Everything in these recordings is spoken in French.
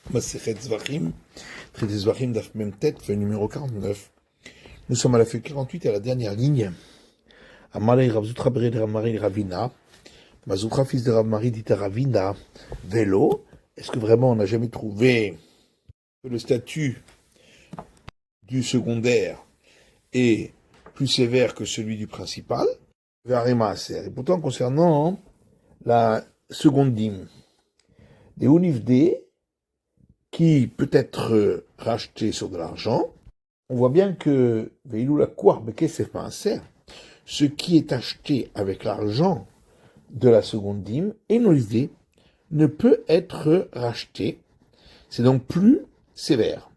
Masechet Zvachim, traité Zvachim Daf Mem Tet, feuille numéro 49. Nous sommes à la feuille 48 à la dernière ligne. Amalei Rav Zutra Bere de Rav Mari Ravina. Mazutra, fils de Rav Mari, dit à Ravina, vélo. Est-ce que vraiment on n'a jamais trouvé que le statut du secondaire est plus sévère que celui du principal? Et pourtant, concernant la seconde dîme, des univdés qui peut être racheté sur de l'argent, on voit bien que ce qui est acheté avec l'argent de la seconde dîme et nolisé ne peut être racheté. C'est donc plus sévère.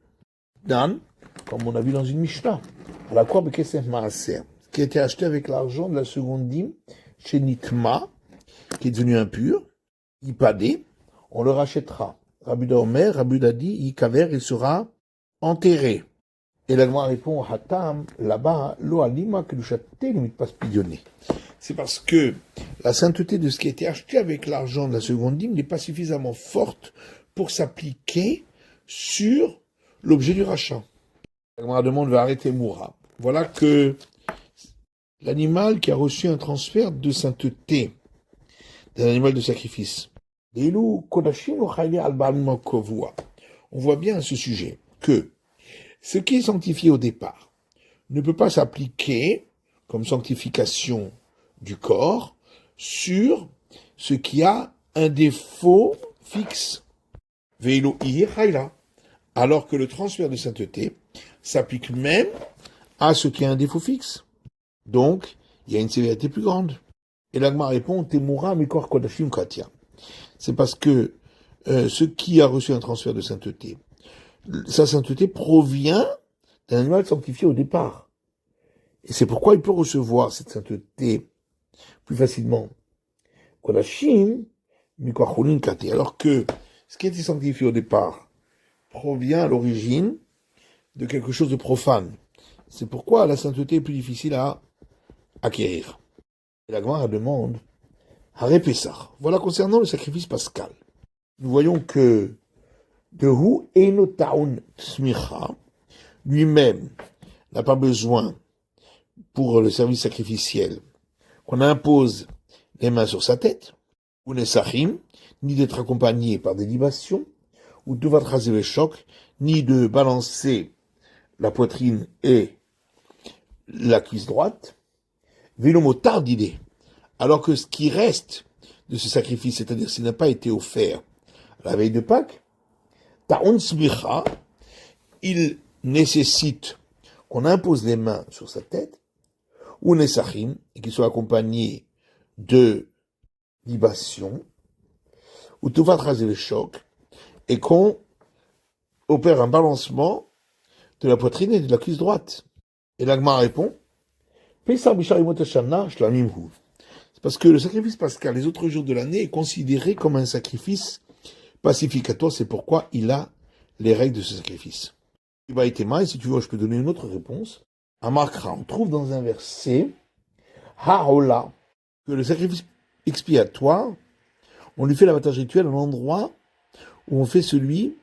Dan, comme on a vu dans une Mishnah, la quoi ce qui a été acheté avec l'argent de la seconde dîme chez Nitma, qui est devenu impur, Ipadé, on le rachètera. Rabbi Omer, Rabbi dit, Yikaver, il sera enterré. Et la Gemara répond, Hatam, là-bas, lo alima que le châté ne pas spillonner. C'est parce que la sainteté de ce qui a été acheté avec l'argent de la seconde dîme n'est pas suffisamment forte pour s'appliquer sur l'objet du rachat. La Gemara demande, va arrêter Moura. Voilà que l'animal qui a reçu un transfert de sainteté d'un animal de sacrifice, on voit bien à ce sujet que ce qui est sanctifié au départ ne peut pas s'appliquer comme sanctification du corps sur ce qui a un défaut fixe. Alors que le transfert de sainteté s'applique même à ce qui a un défaut fixe. Donc, il y a une sévérité plus grande. Et l'Agma répond, Temura mikor kodashim katia. C'est parce que ce qui a reçu un transfert de sainteté, sa sainteté provient d'un animal sanctifié au départ. Et c'est pourquoi il peut recevoir cette sainteté plus facilement. Kodashim mikor chulin katia. Alors que ce qui a été sanctifié au départ provient à l'origine de quelque chose de profane. C'est pourquoi la sainteté est plus difficile à acquérir. Et la Gemara demande, Haré Pessah. Voilà concernant le sacrifice pascal. Nous voyons que Dehu Eino Taun Smicha, lui-même, n'a pas besoin, pour le service sacrificiel, qu'on impose les mains sur sa tête, ou Nesachim, ni d'être accompagné par des libations, ou de raser le choc, ni de balancer la poitrine et la cuisse droite, Vélomotard d'idée. Alors que ce qui reste de ce sacrifice, c'est-à-dire s'il n'a pas été offert la veille de Pâques, Ta'un Smicha, il nécessite qu'on impose les mains sur sa tête, ou Nesachim, et qu'il soit accompagné de libations, ou Tuvat raser le choc, et qu'on opère un balancement de la poitrine et de la cuisse droite. Et l'Agma répond, c'est parce que le sacrifice pascal, les autres jours de l'année, est considéré comme un sacrifice pacificatoire, c'est pourquoi il a les règles de ce sacrifice. Et si tu veux, je peux donner une autre réponse. À Markra, on trouve dans un verset, Haola, que le sacrifice expiatoire, on lui fait l'abattage rituel à l'endroit où on fait celui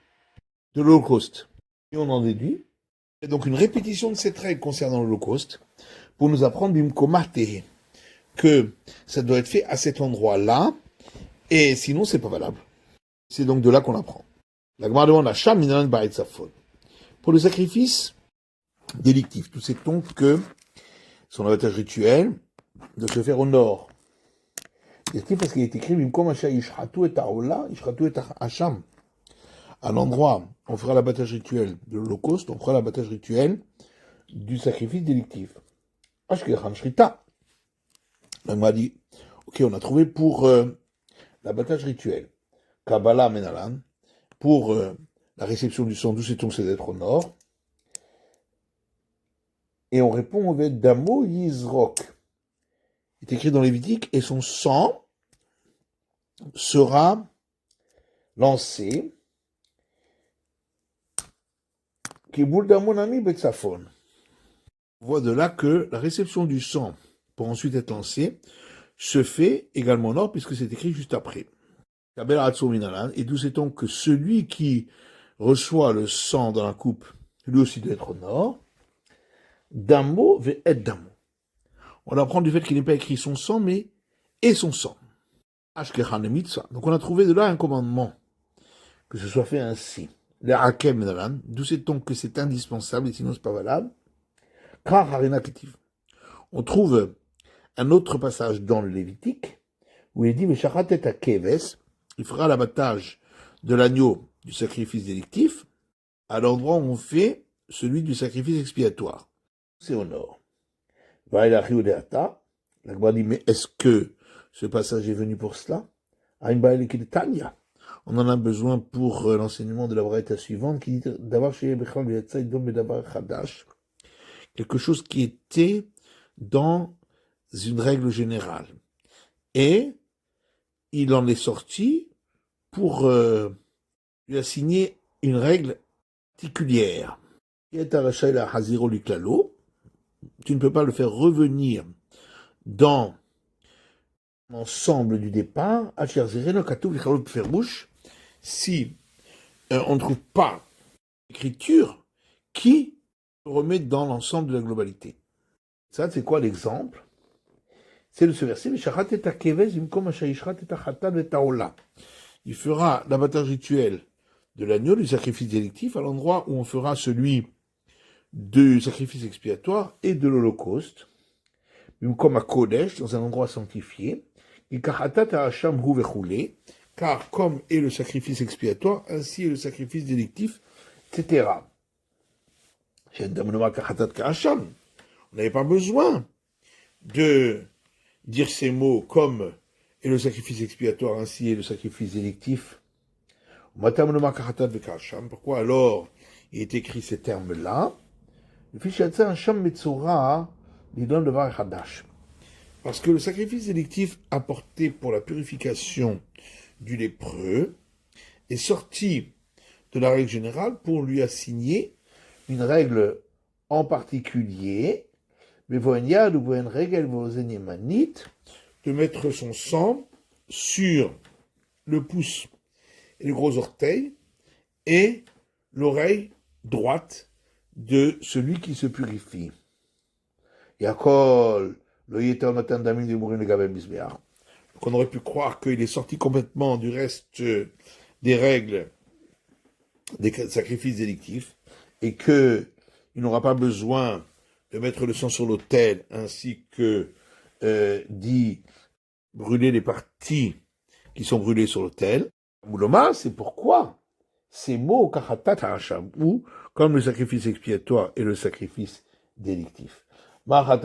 de l'Holocauste. Et on en déduit. C'est donc une répétition de cette règle concernant l'Holocauste pour nous apprendre bimkomate, que ça doit être fait à cet endroit-là, et sinon c'est pas valable. C'est donc de là qu'on apprend. La Gemara demande à Sham Minan Ba'et Safon. Pour le sacrifice délictif, nous savons que son abattage rituel doit se faire au nord. C'est parce qu'il est écrit Bimkom Asha Yishratu et Aola, Yishratu et Hacham. À l'endroit, on fera l'abattage rituel de l'Holocauste, on fera l'abattage rituel du sacrifice délictif. Ashkechan Shrita. On m'a dit, ok, on a trouvé pour l'abattage rituel, Kabbalah Menalan, pour la réception du sang, d'où sait-on que c'est d'être au nord. Et on répond au Ved Damo Yizrok. Il est écrit dans Lévitique, et son sang sera lancé. Kiboul Damonami Betsafon. On voit de là que la réception du sang, pour ensuite être lancée, se fait également au nord, puisque c'est écrit juste après. Et d'où sait-on que celui qui reçoit le sang dans la coupe, lui aussi doit être au nord. D'un mot veut être d'un mot. On apprend du fait qu'il n'est pas écrit son sang, mais et son sang. Donc on a trouvé de là un commandement, que ce soit fait ainsi. D'où sait-on que c'est indispensable, et sinon c'est pas valable. On trouve un autre passage dans le Lévitique, où il dit, il fera l'abattage de l'agneau du sacrifice délictif, à l'endroit où on fait celui du sacrifice expiatoire. C'est au nord. La Gemara dit, mais est-ce que ce passage est venu pour cela? On en a besoin pour l'enseignement de la braïta suivante, qui dit d'avoir chez quelque chose qui était dans une règle générale. Et il en est sorti pour lui assigner une règle particulière. Tu ne peux pas le faire revenir dans l'ensemble du départ, si on ne trouve pas l'écriture qui remet dans l'ensemble de la globalité. Ça, c'est quoi l'exemple? C'est de ce verset, il fera l'abattage rituel de l'agneau, du sacrifice délictif, à l'endroit où on fera celui du sacrifice expiatoire et de l'holocauste, comme à Kodesh, dans un endroit sanctifié, car comme est le sacrifice expiatoire, ainsi est le sacrifice délictif, etc. On n'avait pas besoin de dire ces mots comme est le sacrifice expiatoire, ainsi est le sacrifice délictif. Pourquoi alors il est écrit ces termes-là? Parce que le sacrifice délictif apporté pour la purification du lépreux est sorti de la règle générale pour lui assigner une règle en particulier, de mettre son sang sur le pouce et le gros orteil et l'oreille droite de celui qui se purifie. Donc on aurait pu croire qu'il est sorti complètement du reste des règles des sacrifices délictifs et qu'il n'aura pas besoin de mettre le sang sur l'autel ainsi que d'y brûler les parties qui sont brûlées sur l'autel. Mouloma, c'est pourquoi ces mots ou comme le sacrifice expiatoire et le sacrifice délictif. Pour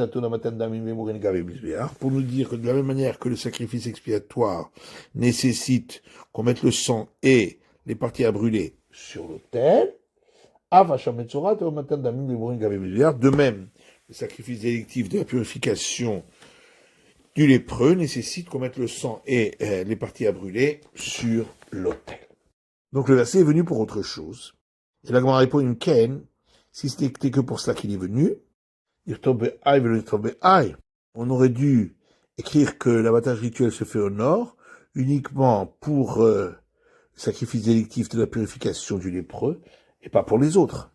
nous dire que de la même manière que le sacrifice expiatoire nécessite qu'on mette le sang et les parties à brûler sur l'autel, de même, le sacrifice délictif de la purification du lépreux nécessite qu'on mette le sang et les parties à brûler sur l'autel. Donc le verset est venu pour autre chose. Et la Gemara répond une ken, si c'était que pour cela qu'il est venu, on aurait dû écrire que l'abattage rituel se fait au nord, uniquement pour le sacrifice délictif de la purification du lépreux, et pas pour les autres.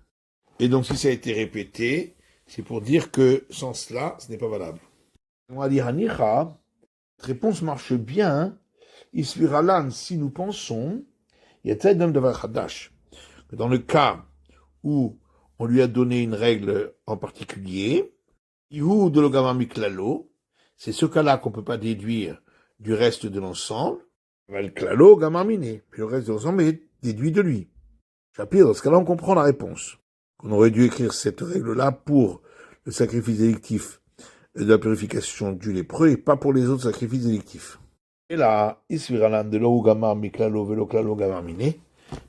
Et donc si ça a été répété, c'est pour dire que sans cela, ce n'est pas valable. On va dire Hanicha, cette réponse marche bien, Isviralan, si nous pensons, que dans le cas où on lui a donné une règle en particulier, Ihu de l'ogama miklalo, c'est ce cas-là qu'on ne peut pas déduire du reste de l'ensemble, le klalo gamamine, puis le reste de l'ensemble est déduit de lui. Shapir, dans ce cas-là, on comprend la réponse. On aurait dû écrire cette règle-là pour le sacrifice délictif de la purification du lépreux et pas pour les autres sacrifices délictifs. Et là, Isviralan de l'ogama miklalo velo klalo gamamine.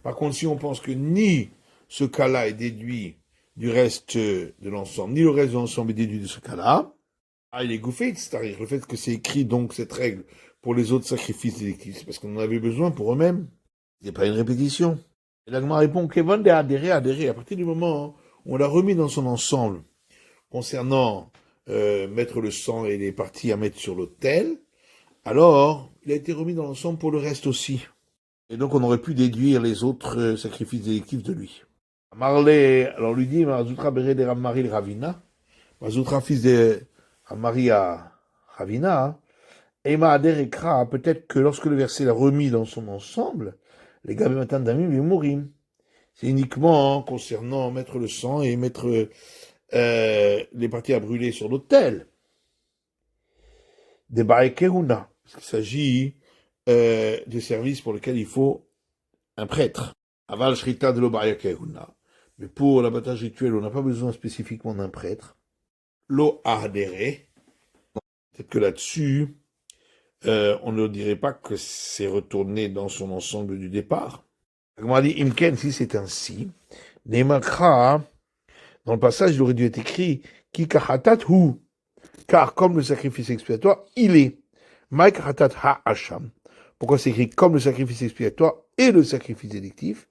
Par contre, si on pense que ni ce cas-là est déduit du reste de l'ensemble, ni le reste de l'ensemble est déduit de ce cas-là, il est gouffé, c'est-à-dire le fait que c'est écrit donc cette règle pour les autres sacrifices délictifs, c'est parce qu'on en avait besoin pour eux-mêmes. Ce n'est pas une répétition. Et l'Agma répond qu'Evan de adhérer, à partir du moment où on l'a remis dans son ensemble, concernant mettre le sang et les parties à mettre sur l'autel, alors il a été remis dans l'ensemble pour le reste aussi. Et donc on aurait pu déduire les autres sacrifices délictifs de lui. Marley, alors lui dit, Mazoutra Béré de Ramari Ravina, Mazoutra fils de Ramari à Ravina, Ema Ader Ekra, peut-être que lorsque le verset l'a remis dans son ensemble, les Gabé Matan Damim et Mourim. C'est uniquement concernant mettre le sang et mettre les parties à brûler sur l'autel. Des Baekehuna, parce qu'il s'agit des services pour lesquels il faut un prêtre. Aval Shrita de lo Baekehuna. Mais pour l'abattage rituel, on n'a pas besoin spécifiquement d'un prêtre. Lo Ahdere. Peut-être que là-dessus, on ne dirait pas que c'est retourné dans son ensemble du départ. On a dit Imken, si c'est ainsi, Neymakra, dans le passage, il aurait dû être écrit Kikahatat hu, car comme le sacrifice expiatoire, il est. Maikahatat ha hasham. Pourquoi c'est écrit comme le sacrifice expiatoire et le sacrifice délictif?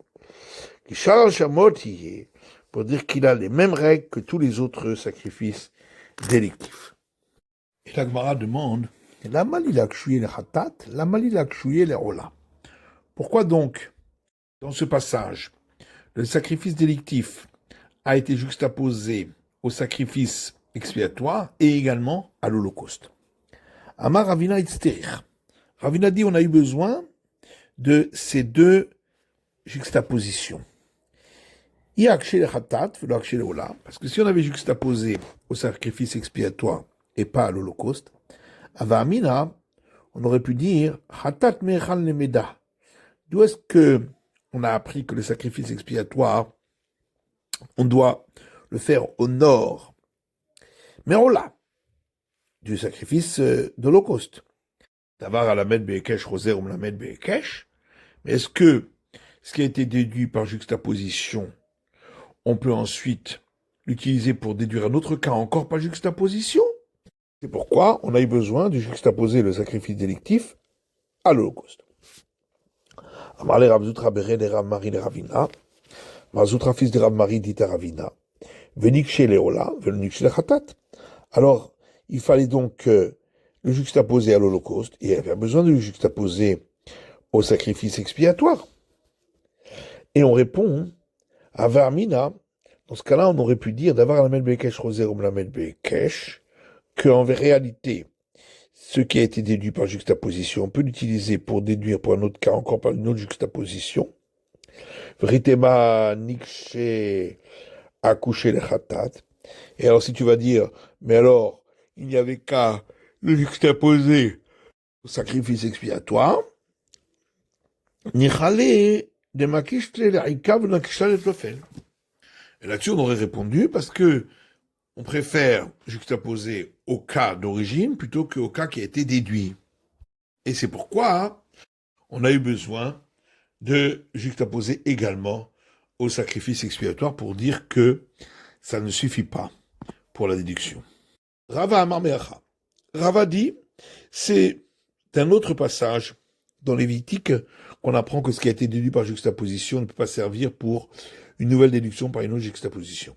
Pour dire qu'il a les mêmes règles que tous les autres sacrifices délictifs. Et la Gemara demande pourquoi donc, dans ce passage, le sacrifice délictif a été juxtaposé au sacrifice expiatoire et également à l'Holocauste? Amar Ravina Itzterir. Ravina dit on a eu besoin de ces deux juxtapositions. Parce que si on avait juxtaposé au sacrifice expiatoire et pas à l'Holocauste, Avamina, on aurait pu dire Hatat Mechal Nemeda. D'où est-ce que on a appris que le sacrifice expiatoire, on doit le faire au nord, mais au là, du sacrifice d'Holocauste. D'avoir à la mettre Bekesh, Roser ou la mettre Bekesh. Mais est-ce que ce qui a été déduit par juxtaposition, on peut ensuite l'utiliser pour déduire un autre cas encore par juxtaposition? C'est pourquoi on a eu besoin de juxtaposer le sacrifice délictif à l'Holocauste. Amarle Rabzoutra Bere de Rav Mari de Ravina, Rabzoutra fils de Rav Mari dit à Ravina, Venikche Leola, Venikche Lechatat. Alors, il fallait donc le juxtaposer à l'Holocauste, et il avait besoin de le juxtaposer au sacrifice expiatoire. Et on répond, à Varmina, dans ce cas-là, on aurait pu dire d'avoir la Mel Bekesh Roser ou la Mel Bekesh, qu'en réalité, ce qui a été déduit par juxtaposition, on peut l'utiliser pour déduire pour un autre cas, encore par une autre juxtaposition. Vritema Nikshe Akouché le Khatat. Et alors, si tu vas dire, mais alors, il n'y avait qu'à le juxtaposer au sacrifice expiatoire, Nichale de Makishte l'Aïkav Nakishta le Tlofel. Et là-dessus, on aurait répondu parce que on préfère juxtaposer au cas d'origine plutôt qu'au cas qui a été déduit. Et c'est pourquoi on a eu besoin de juxtaposer également au sacrifice expiatoire pour dire que ça ne suffit pas pour la déduction. Rava Amar Meacha. Rava dit, c'est un autre passage dans Lévitique qu'on apprend que ce qui a été déduit par juxtaposition ne peut pas servir pour une nouvelle déduction par une autre juxtaposition.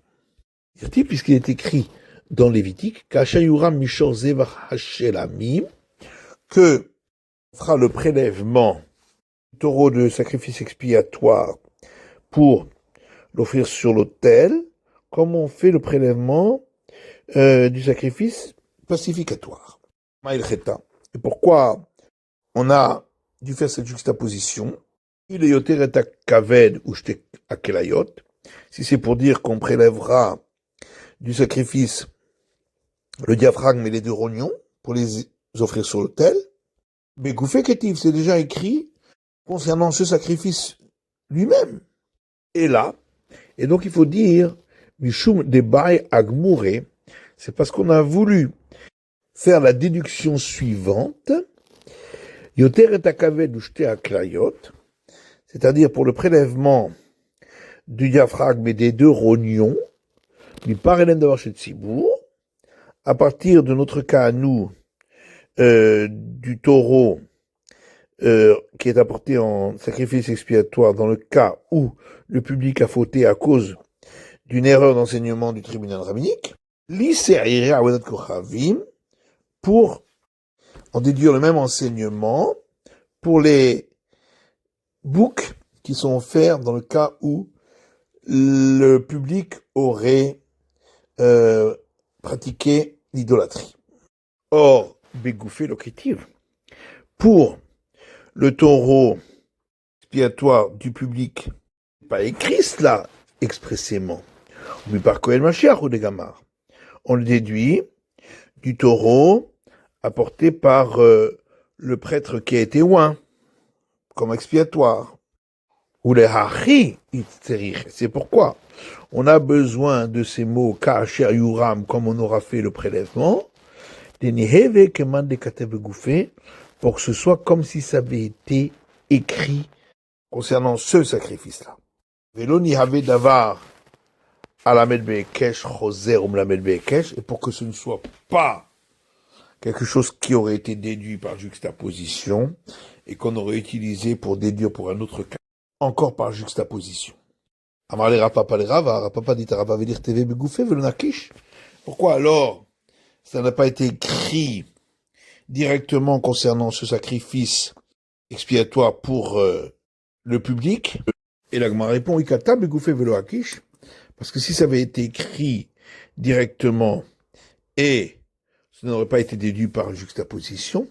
Puisqu'il est écrit dans Lévitique, qu'Achayuram Mishor Zevach Hashelamim, que fera le prélèvement du taureau de sacrifice expiatoire pour l'offrir sur l'autel, comme on fait le prélèvement du sacrifice pacificatoire. Et pourquoi on a dû faire cette juxtaposition? Il est yoter et kaved ou shte akelayot. Si c'est pour dire qu'on prélèvera du sacrifice le diaphragme et les deux rognons pour les offrir sur l'autel, mais Goufé Ketiv, c'est déjà écrit concernant ce sacrifice lui-même. Et là, et donc il faut dire Mishum Debai Agmoure, c'est parce qu'on a voulu faire la déduction suivante, Yoter et Akaved ou Shte Aklayot, c'est-à-dire pour le prélèvement du diaphragme et des deux rognons, du parélène d'avoir chez Tzibour, à partir de notre cas à nous, du taureau qui est apporté en sacrifice expiatoire dans le cas où le public a fauté à cause d'une erreur d'enseignement du tribunal rabbinique, pour en déduire le même enseignement pour les boucs qui sont offerts dans le cas où le public aurait pratiqué l'idolâtrie. Or, Begoufé locative, pour le taureau expiatoire du public, pas écrit cela expressément, mais par Kohen Mashiach ou des Gamar. On le déduit du taureau apporté par le prêtre qui a été oint, comme expiatoire. Ou les hachi, c'est pourquoi on a besoin de ces mots ka'asher yuram, comme on aura fait le prélèvement, pour que ce soit comme si ça avait été écrit concernant ce sacrifice-là. Veloni have davar alamed be'ekesh choser ou mlamed be'ekesh, et pour que ce ne soit pas quelque chose qui aurait été déduit par juxtaposition et qu'on aurait utilisé pour déduire pour un autre cas, encore par juxtaposition. Amar le Rapapa le Rava, Rapapa dit à Rava veut dire TV begoufé veut le nakish. Pourquoi alors ça n'a pas été écrit directement concernant ce sacrifice expiatoire pour le public? Et la Gemara répond Ikata begoufé veut le hakish, parce que si ça avait été écrit directement et ça n'aurait pas été déduit par juxtaposition,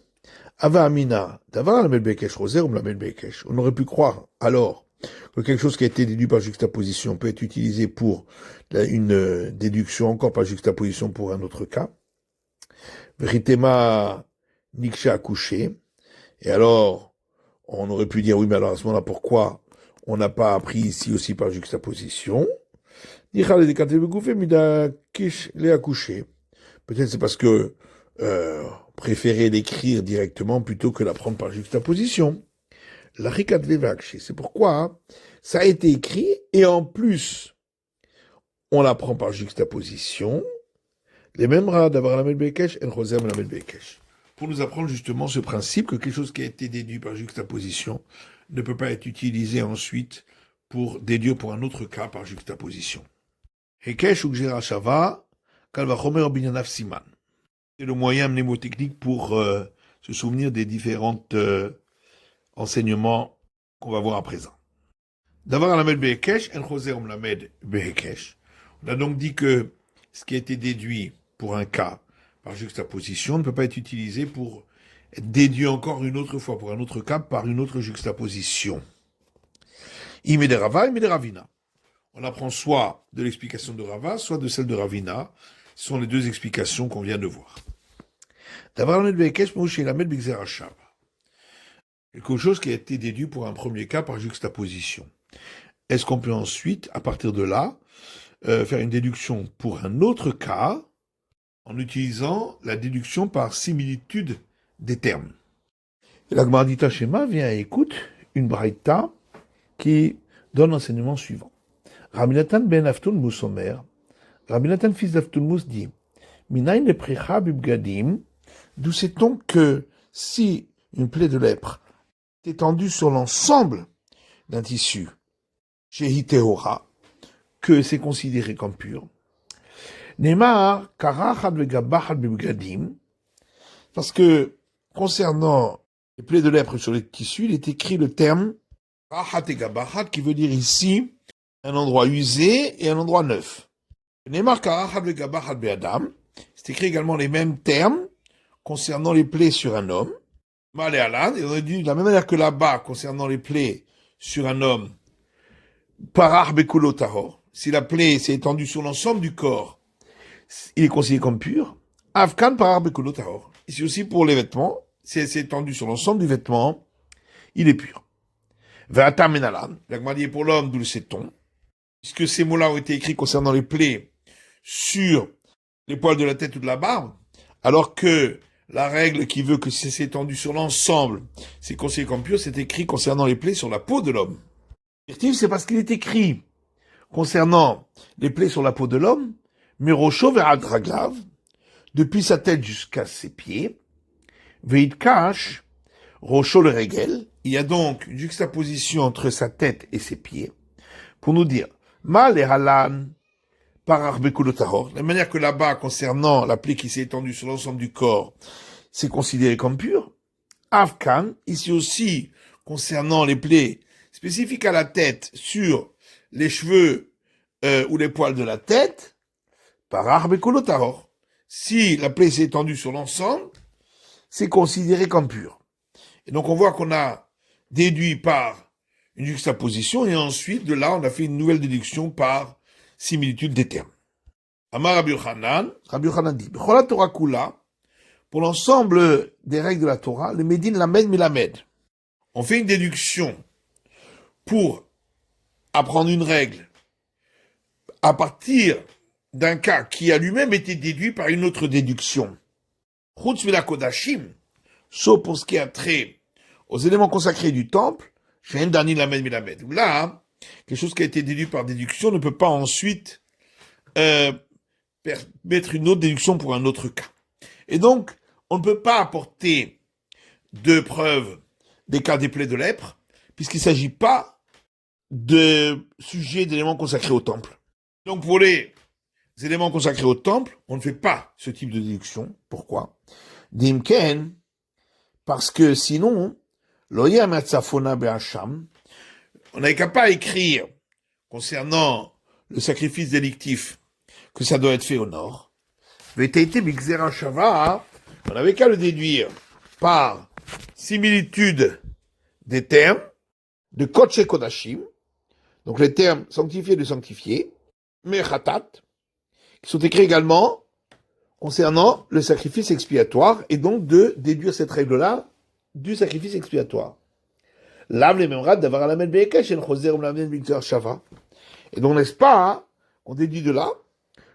Ava Amina, d'avoir la Melbekesh Roser ou la Melbekesh. On aurait pu croire alors que quelque chose qui a été déduit par juxtaposition peut être utilisé pour une déduction encore par juxtaposition pour un autre cas. Veritema Niksha accouché. Et alors, on aurait pu dire oui, mais alors à ce moment-là, pourquoi on n'a pas appris ici aussi par juxtaposition? Peut-être c'est parce que préférer l'écrire directement plutôt que l'apprendre par juxtaposition. La c'est pourquoi ça a été écrit et en plus on l'apprend par juxtaposition. Les mêmes rats d'avoir la Melbekesh et le la Melbekesh. Pour nous apprendre justement ce principe que quelque chose qui a été déduit par juxtaposition ne peut pas être utilisé ensuite pour déduire pour un autre cas par juxtaposition. Hekesh ou Gzera Shava, Kalvachomer Binyanaf Siman. C'est le moyen mnémotechnique pour se souvenir des différents enseignements qu'on va voir à présent. D'avoir lamed behekesh, en choser lamed behekesh. On a donc dit que ce qui a été déduit pour un cas par juxtaposition ne peut pas être utilisé pour être déduit encore une autre fois pour un autre cas par une autre juxtaposition. Ime de Rava, ime de Ravina. On apprend soit de l'explication de Rava, soit de celle de Ravina. Ce sont les deux explications qu'on vient de voir. D'avoir lamed behekesh, mouche lamed b'gzera shava. Quelque chose qui a été déduit pour un premier cas par juxtaposition. Est-ce qu'on peut ensuite, à partir de là, faire une déduction pour un autre cas en utilisant la déduction par similitude des termes? Et la Gemara d'Ita Shema vient et écoute une braïta qui donne l'enseignement suivant. Rabbi Natan ben Avtounmous Omer, Rabbi Natan fils d'Avtounmous dit, Minayin leprecha bibgadim, d'où sait-on que si une plaie de lèpre est étendue sur l'ensemble d'un tissu, chez Hitehora, que c'est considéré comme pur. Neymar, karachad vegabachad bibgadim, parce que concernant les plaies de lèpre sur les tissus, il est écrit le terme karachat et gabachad, qui veut dire ici un endroit usé et un endroit neuf. Neymar, karachad vegabachad be'adam, c'est écrit également les mêmes termes concernant les plaies sur un homme. Mal et Alan, et on a dit de la même manière que là-bas, concernant les plaies sur un homme, parach bekulo tahor, si la plaie s'est étendue sur l'ensemble du corps, il est considéré comme pur. Afkan parach bekulo tahor. Ici aussi pour les vêtements, si elle s'est étendue sur l'ensemble du vêtement, il est pur. Ve'atam menalan, la Gemara dit pour l'homme, d'où le sait-on, puisque ces mots-là ont été écrits concernant les plaies sur les poils de la tête ou de la barbe, alors que la règle qui veut que si c'est étendu sur l'ensemble, c'est considéré comme pur, c'est écrit concernant les plaies sur la peau de l'homme. C'est parce qu'il est écrit concernant les plaies sur la peau de l'homme, Merosho vers Draglav, depuis sa tête jusqu'à ses pieds, Veitkash, Rosho le Regel, il y a donc une juxtaposition entre sa tête et ses pieds, pour nous dire, Mal et Halan, Parach Bekulotahor, de la manière que là-bas, concernant la plaie qui s'est étendue sur l'ensemble du corps, c'est considéré comme pur. Afkan, ici aussi, concernant les plaies, spécifique à la tête sur les cheveux ou les poils de la tête, par arbekolotaror. Si la plaie s'est étendue sur l'ensemble, c'est considéré comme pur. Et donc on voit qu'on a déduit par une juxtaposition, et ensuite de là on a fait une nouvelle déduction par similitude des termes. Amar Rabbi Yochanan dit, B'chol Torah kula, pour l'ensemble des règles de la Torah, le Medin Lamed Milamed. On fait une déduction pour apprendre une règle à partir d'un cas qui a lui-même été déduit par une autre déduction. Chutz Mila Kodashim, sauf pour ce qui a trait aux éléments consacrés du temple, Shein Dani Lamed Milamed. Là, quelque chose qui a été déduit par déduction ne peut pas ensuite mettre une autre déduction pour un autre cas. Et donc, on ne peut pas apporter de preuves des cas des plaies de lèpre, puisqu'il ne s'agit pas de sujets d'éléments consacrés au temple. Donc, pour les éléments consacrés au temple, on ne fait pas ce type de déduction. Pourquoi? Dimken, parce que sinon, l'oyam atzafona be'acham, on n'avait qu'à pas écrire concernant le sacrifice délictif que ça doit être fait au nord. V'etaïté b'gzera shava, on n'avait qu'à le déduire par similitude des termes de Kodesh Kodashim, donc les termes sanctifiés de sanctifiés, Mechatat, qui sont écrits également concernant le sacrifice expiatoire, et donc de déduire cette règle-là du sacrifice expiatoire. Lav les memrad d'avoir à la mettre be'ekesh en choser ou la mettre b'gzera shava. Et donc n'est-ce pas, on déduit de là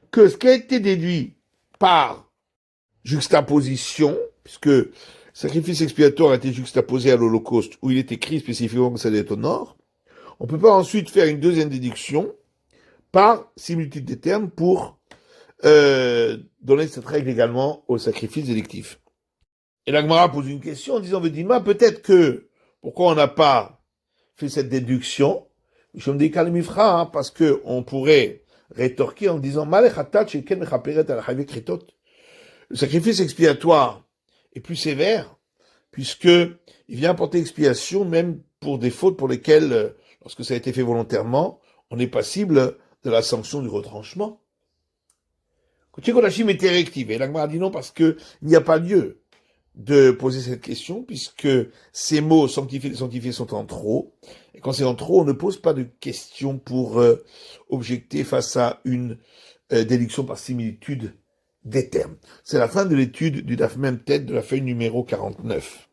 que ce qui a été déduit par juxtaposition, puisque le sacrifice expiatoire a été juxtaposé à l'Holocauste, où il est écrit spécifiquement que ça doit être au nord, on ne peut pas ensuite faire une deuxième déduction par similitude des termes pour donner cette règle également au sacrifice délictif. Et la Gemara pose une question en disant, Vedima, peut-être que, pourquoi on n'a pas fait cette déduction? Je me dis parce que on pourrait rétorquer en disant, le sacrifice expiatoire est plus sévère, puisque il vient apporter expiation même pour des fautes pour lesquelles, lorsque ça a été fait volontairement, on est passible de la sanction du retranchement. Kodesh Kodashim était rectifié. La Gemara dit non parce que il n'y a pas lieu de poser cette question, puisque ces mots sanctifiés et sanctifiés sont en trop, et quand c'est en trop, on ne pose pas de question pour objecter face à une déduction par similitude des termes. C'est la fin de l'étude du Daf Mem Tet de la feuille numéro 49.